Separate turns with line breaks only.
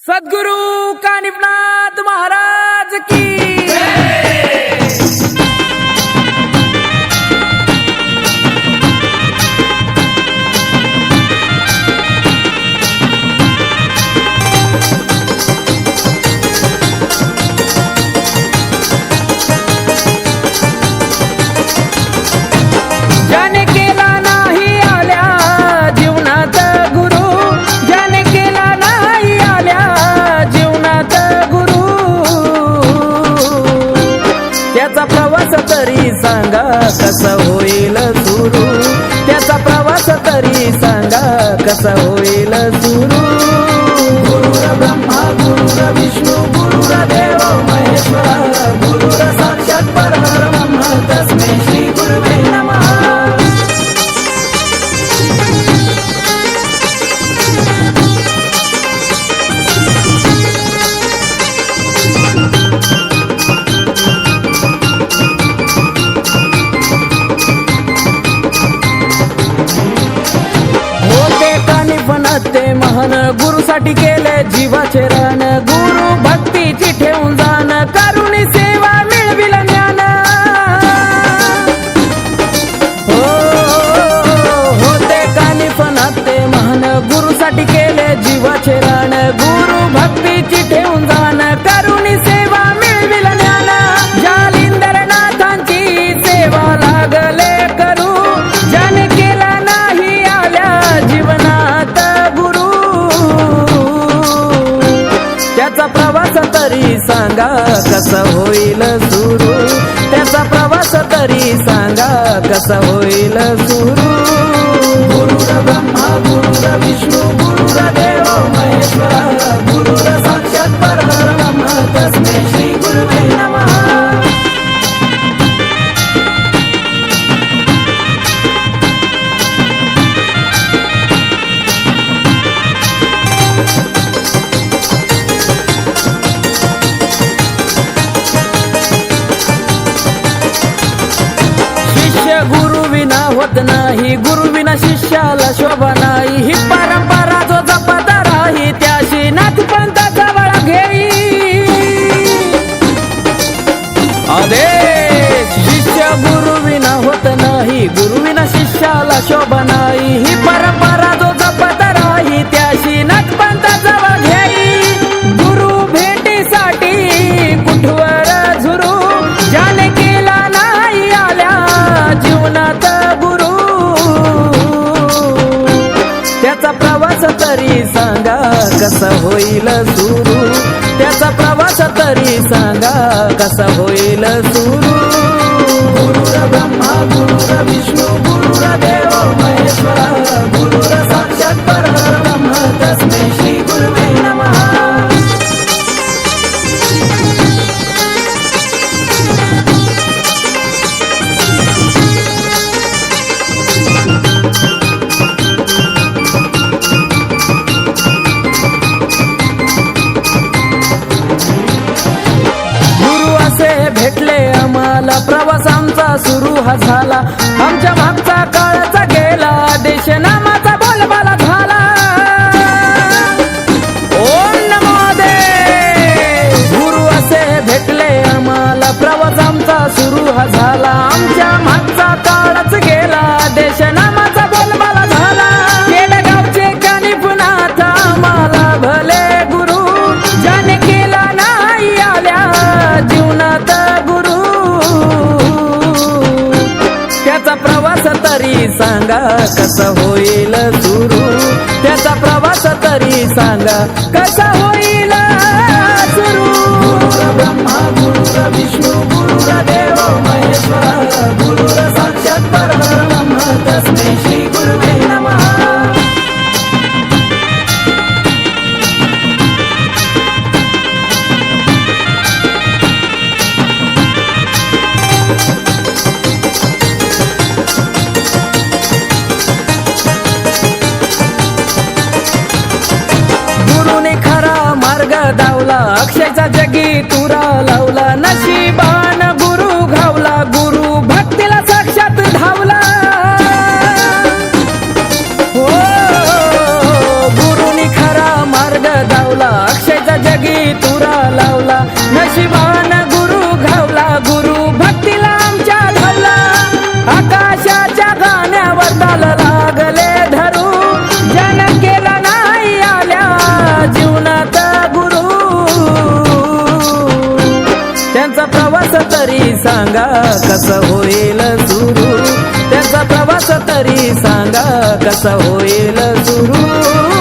सद्गुरु कानिफनाथ महाराज की ज्याने केला नाही आल्या जीवनात गुरु, ज्याने केला नाही आल्या जीवनात गुरु, त्याचा प्रवास तरी सांगा कसा होईल सुरू, त्याचा प्रवास तरी सांगा कसा होईल सुरू। गुरुर ब्रह्मा गुरुर विष्णू गुरुर देव महेश्वरा, गुरुर साक्षात परब्रह्म तस्मै श्री गुरुवे नमः। ते महान गुरुसाठी केले जीवाचे रान, गुरु भक्तीची ठेवून जाण, करुणी सेवा मिळविल ज्ञान। होते कानिफनाथ ते महान गुरुसाठी केले जीवाचे रान, गुरु भक्तीची ठेवून जाण, करुणी सेवा मिळविल ज्ञान। जालिंदर नाथांची सेवा लागले करू, ज्याने केला नाही आल्या जीवनात त्याचा प्रवास तरी सांगा कसा होईल सुरू, त्याचा प्रवास तरी सांगा कसा होईल सुरू। गुरुर ब्रह्मा गुरुर विष्णू गुरुर देव महेश्वरा, गुरुर साक्षात परब्रह्म तस्मै श्री गुरुवे नमः। गुरु विना होत नाही, गुरु विना शिष्याला शोभा नाही, ही परंपरा जो जपत राही त्याशी नाथपंथाचा बळा घेई। आदेश शिष्य गुरु विना होत नाही, गुरु विना शिष्याला शोभा नाही, ही परंपरा जो जपत राही त्याशी नाथपंथाचा बळा घेई। गुरु भेटीसाठी कुठवर झुरू, ज्याने केला नाही आल्या जीवनात गुरु, त्याचा प्रवास तरी सांगा कसा होईल सुरू, त्याचा प्रवास तरी सांगा कसा होईल सुरू। गुरुर ब्रह्मा गुरुर विष्णू गुरुर देव महेश्वरा, गुरुर साक्षात परब्रह्म तस्मै श्री गुरुवे नमः। भेटले आम्हाला प्रवास आमचा सुरू हा झाला, आमच्या मागचा काळाचा गेला, देश नामाचा बोलबाला झाला। ओम नमो देव। गुरु असे भेटले आम्हाला प्रवास आमचा सुरू हा झाला, आमच्या मागचा काळाच गेला, देश नामाचा बोलबाला झाला। केडगावचे कानिफनाथ आम्हाला भले गुरु, ज्याने केला नाही आल्या जीवनात गुरु, त्याचा प्रवास तरी सांगा कसा होईल सुरू, त्याचा प्रवास तरी सांगा कसा होईल सुरू। गुरुर ब्रह्मा गुरुर विष्णू गुरुर देव महेश्वरा, गुरुर साक्षात परब्रह्म तस्मै श्री गुरुवे नमः। गुरुने खरा मार्ग दावला, अक्षयचा जगी तुरा लावला, नशिबान गुरु घावला, गुरु भक्तीला साक्षात धावला। हो गुरुनी खरा मार्ग दावला, अक्षयचा जगी तुरा लावला नशिबान गुरु घावला गुरु भक्तीला आमच्या धावला आकाशाच्या गाण्यावर ताल लागले धरू जन केला नाही आल्या जीवनात गुरु त्यांचा प्रवास तरी सांगा कसं होईल सुरू त्यांचा प्रवास तरी सांगा कसं होईल सुरू